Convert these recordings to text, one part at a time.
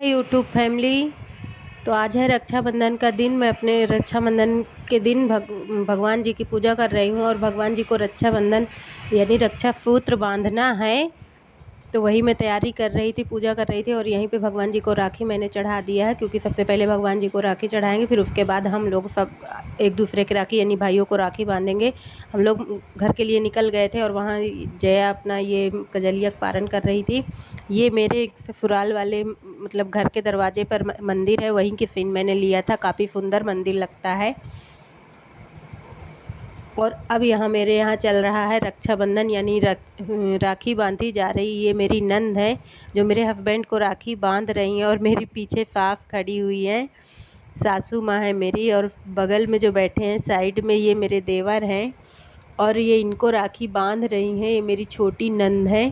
YouTube family. तो आज है रक्षाबंधन का दिन। मैं अपने रक्षाबंधन के दिन भगवान जी की पूजा कर रही हूँ और भगवान जी को रक्षाबंधन यानी रक्षा सूत्र बांधना है। तो वही मैं तैयारी कर रही थी, पूजा कर रही थी और यहीं पे भगवान जी को राखी मैंने चढ़ा दिया है, क्योंकि सबसे पहले भगवान जी को राखी चढ़ाएंगे, फिर उसके बाद हम लोग सब एक दूसरे के राखी यानी भाइयों को राखी बांधेंगे। हम लोग घर के लिए निकल गए थे और वहाँ जया अपना ये कजलिया पारण कर रही थी। ये मेरे ससुराल वाले मतलब घर के दरवाजे पर मंदिर है, वहीं के सीन मैंने लिया था। काफ़ी सुंदर मंदिर लगता है। और अब मेरे यहाँ चल रहा है रक्षाबंधन यानी राखी बांधी जा रही। ये मेरी नंद है जो मेरे हस्बैंड को राखी बांध रही हैं और मेरी पीछे सास खड़ी हुई हैं, सासू माँ है मेरी। और बगल में जो बैठे हैं साइड में ये मेरे देवर हैं और ये इनको राखी बांध रही हैं। ये मेरी छोटी नंद है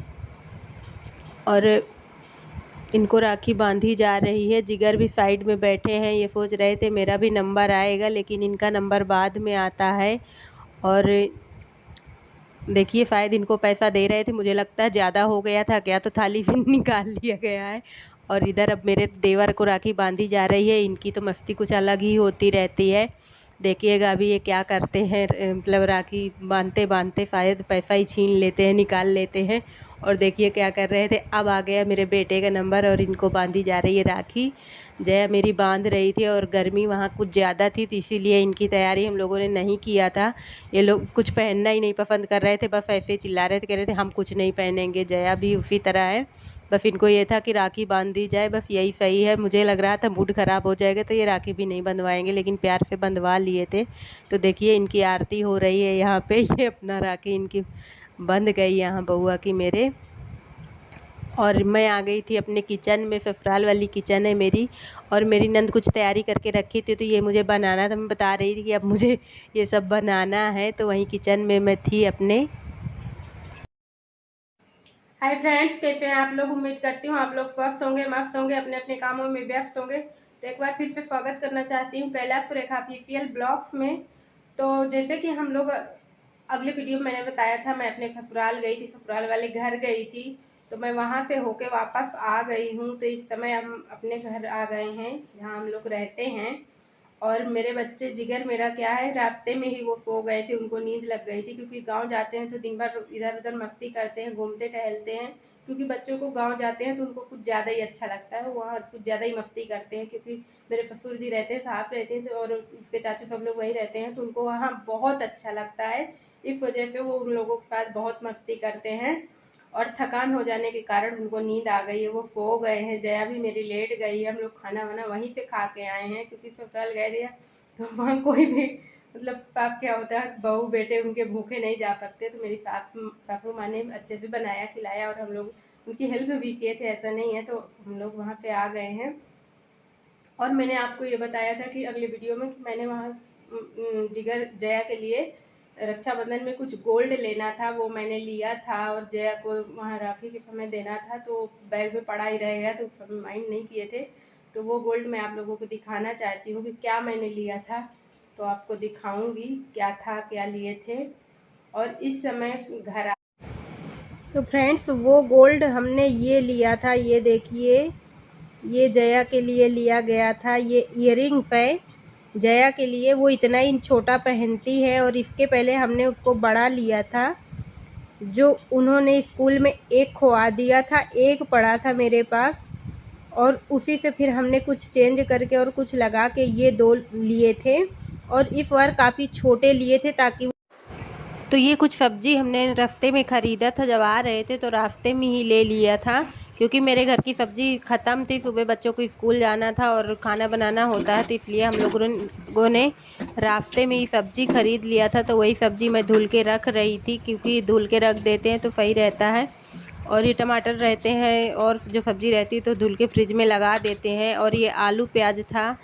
और इनको राखी बांधी जा रही है। जिगर भी साइड में बैठे हैं, ये सोच रहे थे मेरा भी नंबर आएगा, लेकिन इनका नंबर बाद में आता है। और देखिए शायद इनको पैसा दे रहे थे, मुझे लगता है ज़्यादा हो गया था क्या, तो थाली से निकाल लिया गया है। और इधर अब मेरे देवर को राखी बांधी जा रही है। इनकी तो मस्ती कुछ अलग ही होती रहती है। देखिएगा अभी ये क्या करते हैं, मतलब राखी बांधते बांधते शायद पैसा ही छीन लेते हैं, निकाल लेते हैं। और देखिए क्या कर रहे थे। अब आ गया मेरे बेटे का नंबर और इनको बांधी जा रही है राखी। जया मेरी बांध रही थी और गर्मी वहाँ कुछ ज़्यादा थी, तो इसीलिए इनकी तैयारी हम लोगों ने नहीं किया था। ये लोग कुछ पहनना ही नहीं पसंद कर रहे थे, बस ऐसे चिल्ला रहे थे, कह रहे थे हम कुछ नहीं पहनेंगे। जया भी उसी तरह है, बस इनको ये था कि राखी बांध दी जाए, बस यही सही है। मुझे लग रहा था मूड ख़राब हो जाएगा तो ये राखी भी नहीं बंधवाएंगे, लेकिन प्यार से बंधवा लिए थे। तो देखिए इनकी आरती हो रही है यहाँ पे। ये अपना राखी इनकी बंध गई यहाँ बउआ की मेरे। और मैं आ गई थी अपने किचन में, ससुराल वाली किचन है मेरी। और मेरी नंद कुछ तैयारी करके रखी थी, तो ये मुझे बनाना था। मैं बता रही थी कि अब मुझे ये सब बनाना है, तो वहीं किचन में मैं थी अपने। हाय फ्रेंड्स, कैसे हैं आप लोग। उम्मीद करती हूँ आप लोग स्वस्थ होंगे, मस्त होंगे, अपने अपने कामों में व्यस्त होंगे। तो एक बार फिर से स्वागत करना चाहती हूँ कैलाश सुरेखा ऑफिशियल ब्लॉग्स में। तो जैसे कि हम लोग अगले वीडियो में मैंने बताया था, मैं अपने ससुराल गई थी, ससुराल वाले घर गई थी। तो मैं वहाँ से होके वापस आ गई हूँ। तो इस समय हम अपने घर आ गए हैं जहाँ हम लोग रहते हैं। और मेरे बच्चे जिगर मेरा क्या है, रास्ते में ही वो सो गए थे, उनको नींद लग गई थी, क्योंकि गांव जाते हैं तो दिन भर इधर उधर मस्ती करते हैं, घूमते टहलते हैं। क्योंकि बच्चों को गांव जाते हैं तो उनको कुछ ज़्यादा ही अच्छा लगता है, वहाँ कुछ ज़्यादा ही मस्ती करते हैं। क्योंकि मेरे ससुर जी रहते हैं, सास रहते हैं, तो और उसके चाचू सब लोग वहीं रहते हैं, तो उनको वहाँ बहुत अच्छा लगता है। इस वजह से वो उन लोगों के साथ बहुत मस्ती करते हैं। और थकान हो जाने के कारण उनको नींद आ गई है, वो सो गए हैं। जया भी मेरी लेट गई है। हम लोग खाना वाना वहीं से खा के आए हैं, क्योंकि ससुराल गए थे तो वहाँ कोई भी मतलब साफ क्या होता है, बहू बेटे उनके भूखे नहीं जा सकते। तो मेरी सासू माँ ने अच्छे से बनाया खिलाया और हम लोग उनकी हेल्प भी किए थे, ऐसा नहीं है। तो हम लोग वहाँ से आ गए हैं। और मैंने आपको ये बताया था कि अगले वीडियो में कि मैंने वहाँ जिगर जया के लिए रक्षाबंधन में कुछ गोल्ड लेना था, वो मैंने लिया था और जया को वहाँ राखी के समय देना था। तो बैग में पड़ा ही रह गया, तो उस समय माइंड नहीं किए थे। तो वो गोल्ड मैं आप लोगों को दिखाना चाहती हूँ कि क्या मैंने लिया था। तो आपको दिखाऊंगी क्या था, क्या लिए थे। और इस समय घर तो फ्रेंड्स वो गोल्ड हमने ये लिया था, ये देखिए, ये जया के लिए लिया गया था। ये इयररिंग्स है जया के लिए, वो इतना ही छोटा पहनती है। और इसके पहले हमने उसको बड़ा लिया था, जो उन्होंने स्कूल में एक खोआ दिया था, एक पड़ा था मेरे पास। और उसी से फिर हमने कुछ चेंज करके और कुछ लगा के ये दो लिए थे। और इस बार काफ़ी छोटे लिए थे, ताकि तो ये कुछ सब्जी हमने रास्ते में ख़रीदा था, जब आ रहे थे तो रास्ते में ही ले लिया था, क्योंकि मेरे घर की सब्ज़ी ख़त्म थी। सुबह बच्चों को स्कूल जाना था और खाना बनाना होता है, तो इसलिए हम लोगों ने रास्ते में ही सब्ज़ी ख़रीद लिया था। तो वही सब्ज़ी मैं धुल के रख रही थी, क्योंकि धुल के रख देते हैं तो सही रहता है। और ये टमाटर रहते हैं और जो सब्ज़ी रहती है तो धुल के फ्रिज में लगा देते हैं। और ये आलू प्याज था,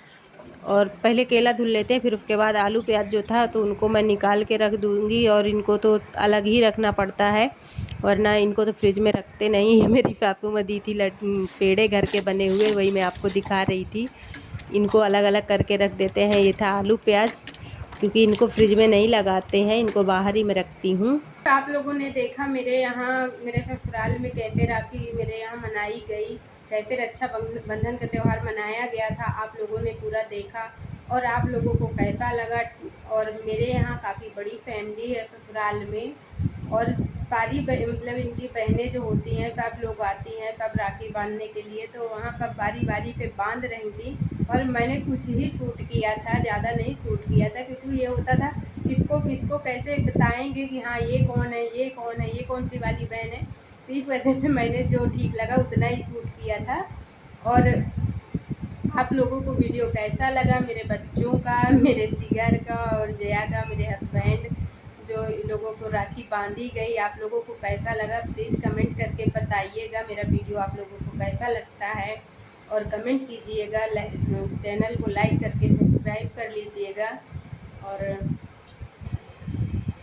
और पहले केला धुल लेते हैं, फिर उसके बाद आलू प्याज जो था तो उनको मैं निकाल के रख दूँगी। और इनको तो अलग ही रखना पड़ता है, वरना इनको तो फ्रिज में रखते नहीं। ये मेरी सासू माँ दी थी पेड़े घर के बने हुए, वही मैं आपको दिखा रही थी। इनको अलग अलग करके रख देते हैं। ये था आलू प्याज, क्योंकि इनको फ्रिज में नहीं लगाते हैं, इनको बाहर ही मैं रखती हूँ। आप लोगों ने देखा मेरे यहाँ, मेरे ससुराल में कैसे राखी मेरे यहाँ मनाई गई, कैसे रक्षाबंधन का त्यौहार मनाया गया था, आप लोगों ने पूरा देखा और आप लोगों को कैसा लगा। और मेरे यहाँ काफ़ी बड़ी फैमिली है ससुराल में, और सारी मतलब इनकी बहनें जो होती हैं सब लोग आती हैं सब राखी बांधने के लिए, तो वहाँ सब बारी बारी से बांध रही थी। और मैंने कुछ ही शूट किया था, ज़्यादा नहीं शूट किया था, क्योंकि ये होता था किसको किसको कैसे बताएंगे कि हाँ ये कौन है, ये कौन है, ये कौन सी वाली बहन है। तो इस वजह से मैंने जो ठीक लगा उतना ही शूट किया था। और आप लोगों को वीडियो कैसा लगा, मेरे बच्चों का, मेरे जिगर का और जया का, मेरे हस्बैंड जो इन लोगों को राखी बांधी गई, आप लोगों को कैसा लगा प्लीज़ कमेंट करके बताइएगा। मेरा वीडियो आप लोगों को कैसा लगता है और कमेंट कीजिएगा, चैनल को लाइक करके सब्सक्राइब कर लीजिएगा। और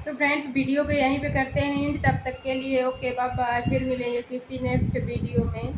तो फ्रेंड्स वीडियो को यहीं पे करते हैं एंड, तब तक के लिए ओके बाय बाय, फिर मिलेंगे किसी नेक्स्ट वीडियो में।